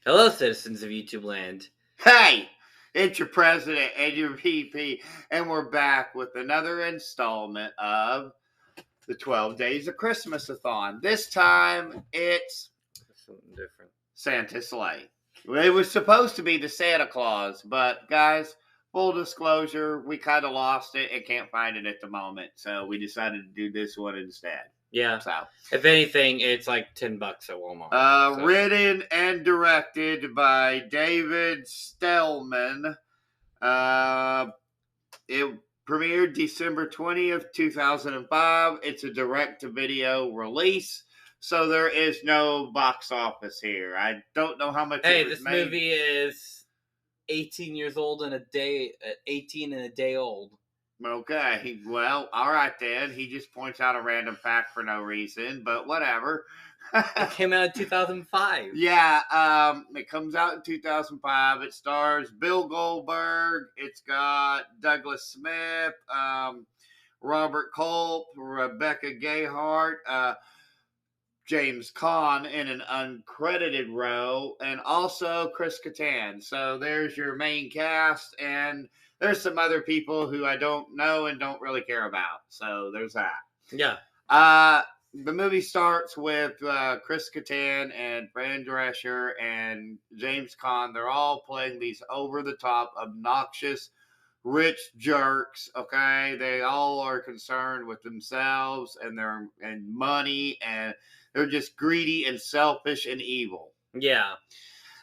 Hello, citizens of YouTube land. Hey, it's your president and your VP, and we're back with another installment of the 12 Days of Christmas-a-thon. This time, it's Something different. Santa's sleigh. It was supposed to be the Santa Claus, but guys, full disclosure, we kind of lost it and can't find it at the moment, so we decided to do this one instead. Yeah. So, if anything, it's like $10 at Walmart. Written and directed by David Stellman. It premiered December 20th, 2005. It's a direct-to-video release, so there is no box office here. I don't know how much it was this made. movie is 18 years old and 18 and a day old. Okay, well, all right then. He just points out a random fact for no reason, but whatever. It came out in 2005. Yeah, it comes out in 2005. It stars Bill Goldberg. It's got Douglas Smith, Robert Culp, Rebecca Gayheart, James Caan in an uncredited role, and also Chris Kattan. So there's your main cast, and there's some other people who I don't know and don't really care about. So there's that. Yeah. The movie starts with Chris Kattan and Fran Drescher and James Caan. They're all playing these over-the-top, obnoxious, rich jerks. Okay, they all are concerned with themselves and their money, and they're just greedy and selfish and evil. Yeah.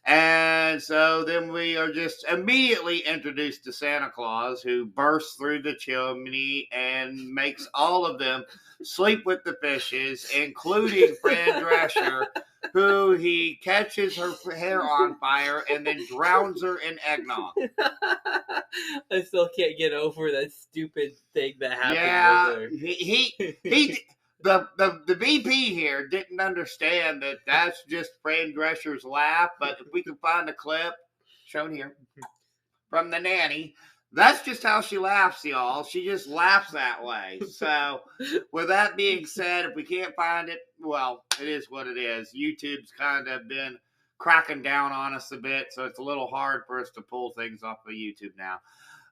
And so then we are just immediately introduced to Santa Claus, who bursts through the chimney and makes all of them sleep with the fishes, including Fran Drescher, who he catches her hair on fire and then drowns her in eggnog. I still can't get over that stupid thing that happened. Yeah, The VP here didn't understand that that's just Fran Drescher's laugh, but if we can find a clip shown here from the nanny, that's just how she laughs, y'all. She just laughs that way. So, with that being said, if we can't find it, well, it is what it is. YouTube's kind of been cracking down on us a bit, so it's a little hard for us to pull things off of YouTube now.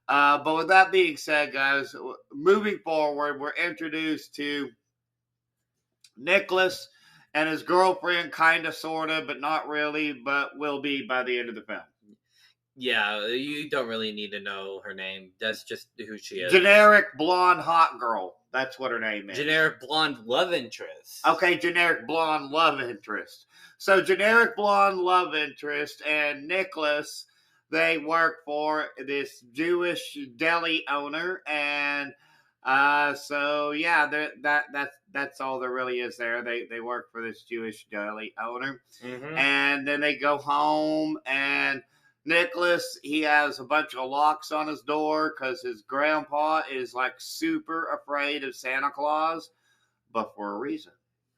But with that being said, guys, moving forward, we're introduced to Nicholas and his girlfriend, kind of, sort of, but not really, but will be by the end of the film. Yeah, you don't really need to know her name. That's just who she is. Generic blonde hot girl. That's what her name is. Generic blonde love interest. Okay, generic blonde love interest. So, generic blonde love interest and Nicholas, they work for this Jewish deli owner, and so yeah, that's all there really is there. They work for this Jewish deli owner, and then they go home, and Nicholas, he has a bunch of locks on his door because his grandpa is like super afraid of Santa Claus, but for a reason.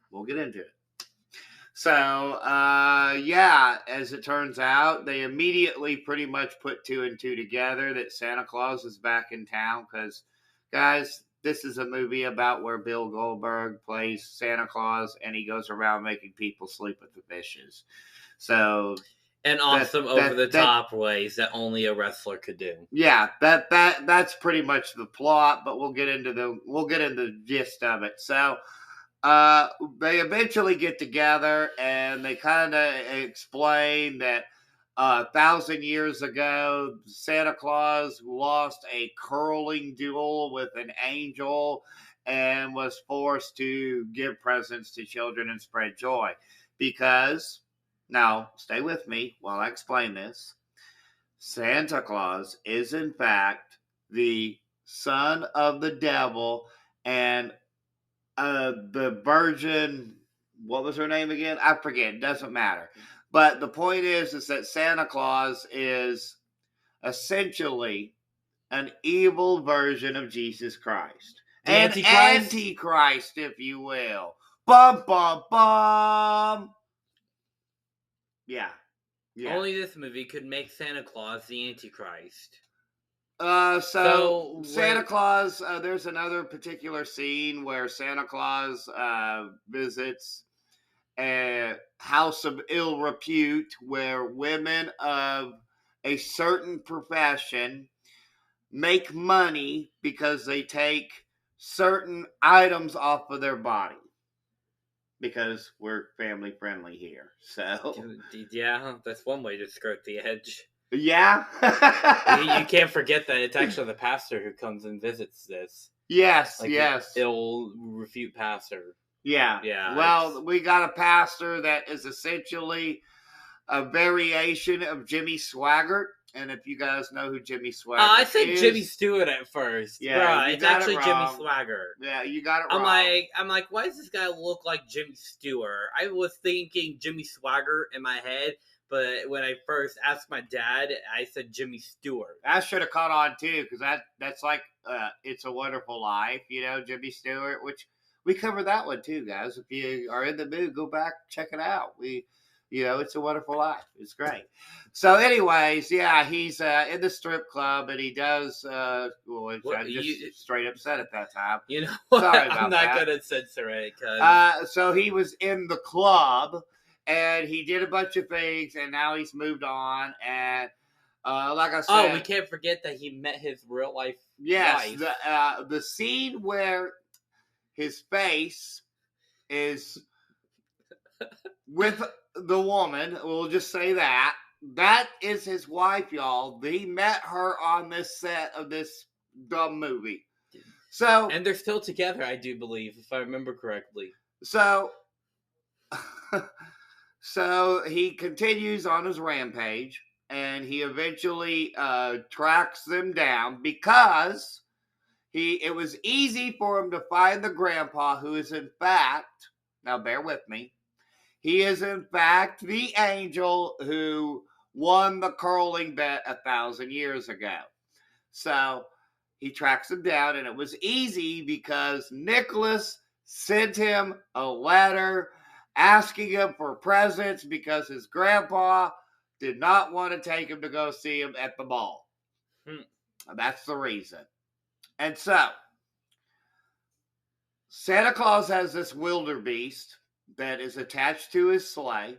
We'll get into it. So, yeah, as it turns out, they immediately pretty much put 2 and 2 together that Santa Claus is back in town because, guys, this is a movie about where Bill Goldberg plays Santa Claus and he goes around making people sleep with the fishes. So, and awesome over-the-top ways that only a wrestler could do. Yeah, that's pretty much the plot, but we'll get into the gist of it. So, they eventually get together and they kind of explain that 1,000 years ago, Santa Claus lost a curling duel with an angel and was forced to give presents to children and spread joy. Because, now, stay with me while I explain this. Santa Claus is, in fact, the son of the devil, and the virgin, what was her name again? I forget. It doesn't matter. But the point is that Santa Claus is essentially an evil version of Jesus Christ. An Antichrist, if you will. Bum, bum, bum. Yeah. Only this movie could make Santa Claus the Antichrist. So So Santa wait, Claus, there's another particular scene where Santa Claus visits a house of ill repute where women of a certain profession make money because they take certain items off of their body because we're family friendly here. So, yeah, that's one way to skirt the edge. yeah. You can't forget that it's actually the pastor who comes and visits this, Yes, like the yes. ill refute pastor. Yeah. Yeah, Well, we got a pastor that is essentially a variation of Jimmy Swaggart. And if you guys know who Jimmy I Swaggart said Jimmy is, Stewart at first, yeah, bruh. you It's got it actually Jimmy wrong. Swagger. Yeah, you got it I'm wrong. like, why does this guy look like Jimmy Stewart? I was thinking Jimmy Swagger in my head, but when I first asked my dad, I said Jimmy Stewart. That should have caught on too, because that's like It's a Wonderful Life, Jimmy Stewart, which we covered that one too, guys. If you are in the mood, go back, check it out. It's a Wonderful Life. It's great. So, anyways, yeah, he's in the strip club and he does. I just straight up said at that time. You know what? Sorry about I'm not that. gonna censor it because So he was in the club and he did a bunch of things, and now he's moved on. And like I said, we can't forget that he met his real life yes, wife. the scene where his face is with the woman, we'll just say that is his wife, y'all. He met her on this set of this dumb movie. So, And they're still together, I do believe, if I remember correctly. so so he continues on his rampage, and he eventually tracks them down because it was easy for him to find the grandpa, who is in fact, now bear with me, he is in fact the angel who won the curling bet 1,000 years ago. So he tracks him down, and it was easy because Nicholas sent him a letter asking him for presents because his grandpa did not want to take him to go see him at the mall. That's the reason. And so Santa Claus has this wildebeest that is attached to his sleigh,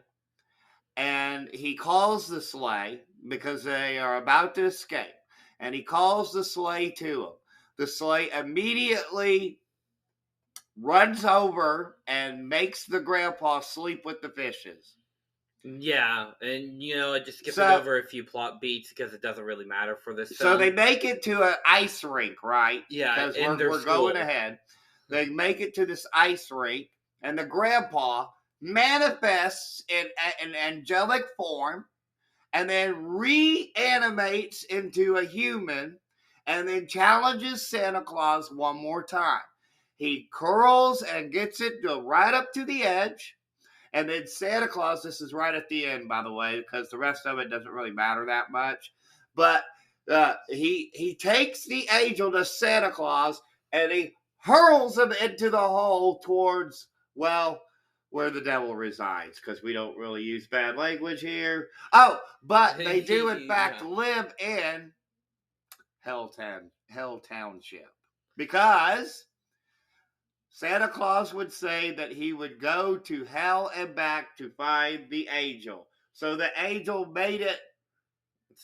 and he calls the sleigh because they are about to escape. And he calls the sleigh to him. The sleigh immediately runs over and makes the grandpa sleep with the fishes. Yeah, and I just skipped over a few plot beats because it doesn't really matter for this film. So they make it to an ice rink, right? Yeah, because we're going ahead. They make it to this ice rink, and the grandpa manifests in an angelic form and then reanimates into a human and then challenges Santa Claus one more time. He curls and gets it right up to the edge. And then Santa Claus, this is right at the end, by the way, because the rest of it doesn't really matter that much. But he takes the angel to Santa Claus and he hurls him into the hole towards, well, where the devil resides, because we don't really use bad language here. Oh, but they do in fact live in Hell Township, because Santa Claus would say that he would go to hell and back to find the angel. So the angel made it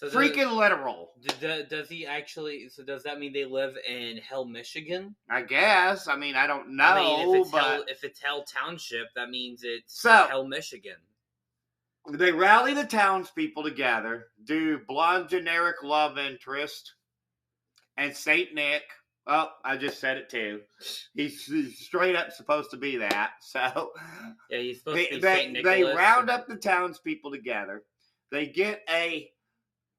freaking literal. Does he actually? So does that mean they live in Hell, Michigan? I guess. I mean, I don't know. If it's Hell Township, that means it's Hell, Michigan. They rally the townspeople together, do blonde generic love interest, and Saint Nick. Oh, I just said it too. He's straight up supposed to be that. So yeah, he's supposed to be Saint Nicholas. They round up the townspeople together. They get a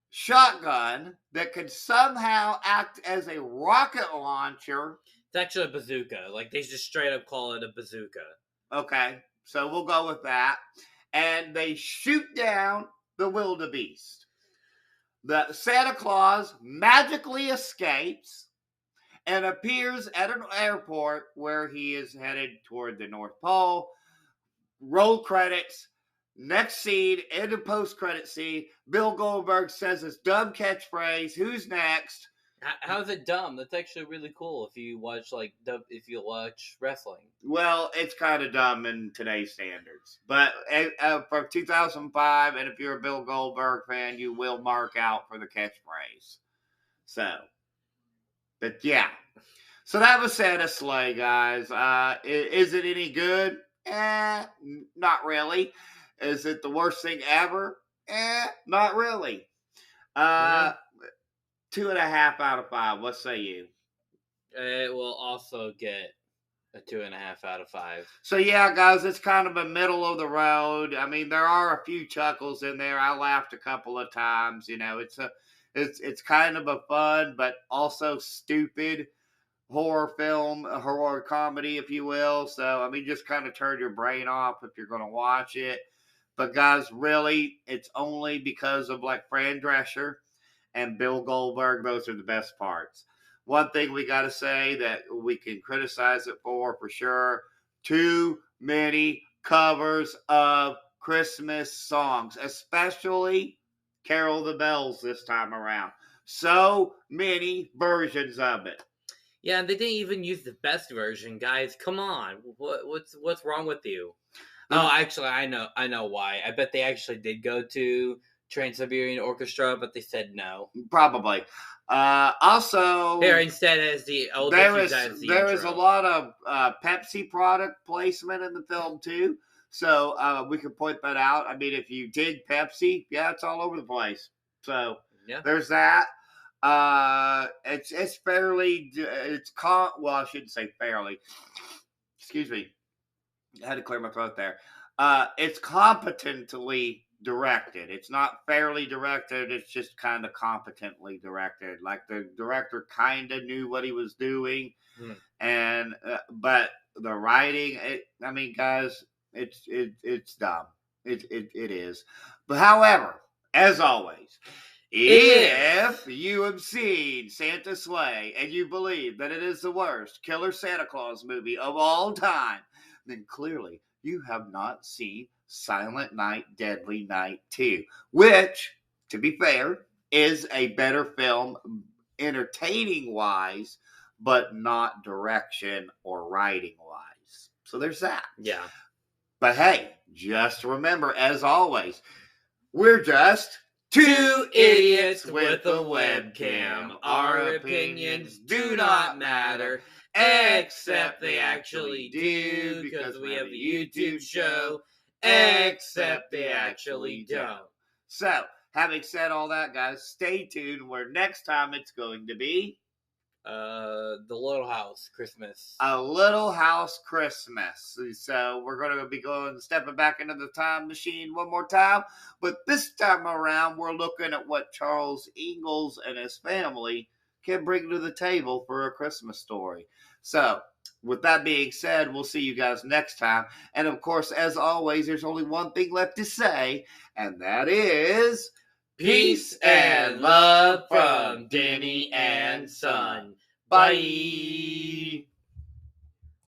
shotgun that could somehow act as a rocket launcher. It's actually a bazooka. Like, they just straight up call it a bazooka. Okay, so we'll go with that. And they shoot down the wildebeest. The Santa Claus magically escapes and appears at an airport where he is headed toward the North Pole. Roll credits. Next scene, end of post-credit scene, Bill Goldberg says his dumb catchphrase, "Who's next?" How's it dumb? That's actually really cool if you watch if you watch wrestling. Well, it's kind of dumb in today's standards, but from 2005, and if you're a Bill Goldberg fan, you will mark out for the catchphrase. So, but yeah. So that was Santa's Sleigh, guys. Is it any good? Not really. Is it the worst thing ever? Not really. Yeah. 2.5 out of 5. What say you? It will also get a 2.5 out of 5. So yeah, guys, it's kind of a middle of the road. I mean, there are a few chuckles in there. I laughed a couple of times. You know, it's kind of a fun but also stupid horror film, a horror comedy, if you will. So I mean, just kind of turn your brain off if you're going to watch it. But guys, really, it's only because of like Fran Drescher and Bill Goldberg. Those are the best parts. One thing we got to say that we can criticize it for sure, too many covers of Christmas songs, especially Carol the Bells this time around. So many versions of it. Yeah, and they didn't even use the best version, guys. Come on, what's wrong with you? Oh, actually, I know why. I bet they actually did go to Trans-Siberian Orchestra, but they said no. Probably. Also, Here instead as the there is a lot of Pepsi product placement in the film too. So we can point that out. I mean, if you dig Pepsi, yeah, it's all over the place. So yeah, there's that. It's fairly well, I shouldn't say fairly. Excuse me. I had to clear my throat there. It's competently directed. It's not fairly directed. It's just kind of competently directed. Like the director kind of knew what he was doing, and but the writing. I mean, guys, it's dumb. It is. But however, as always. If you have seen Santa's Sleigh and you believe that it is the worst Killer Santa Claus movie of all time, then clearly you have not seen Silent Night, Deadly Night 2, which, to be fair, is a better film entertaining wise, but not direction or writing wise. So there's that. Yeah. But hey, just remember, as always, we're just two idiots with a webcam. Our opinions do not matter, except they actually do, because we have a YouTube show, except they actually don't. So, having said all that, guys, stay tuned where next time it's going to be The Little House Christmas. A Little House Christmas. So we're going to be stepping back into the time machine one more time. But this time around, we're looking at what Charles Ingalls and his family can bring to the table for A Christmas Story. So with that being said, we'll see you guys next time. And of course, as always, there's only one thing left to say, and that is... Peace and love from Denny and Son. Bye.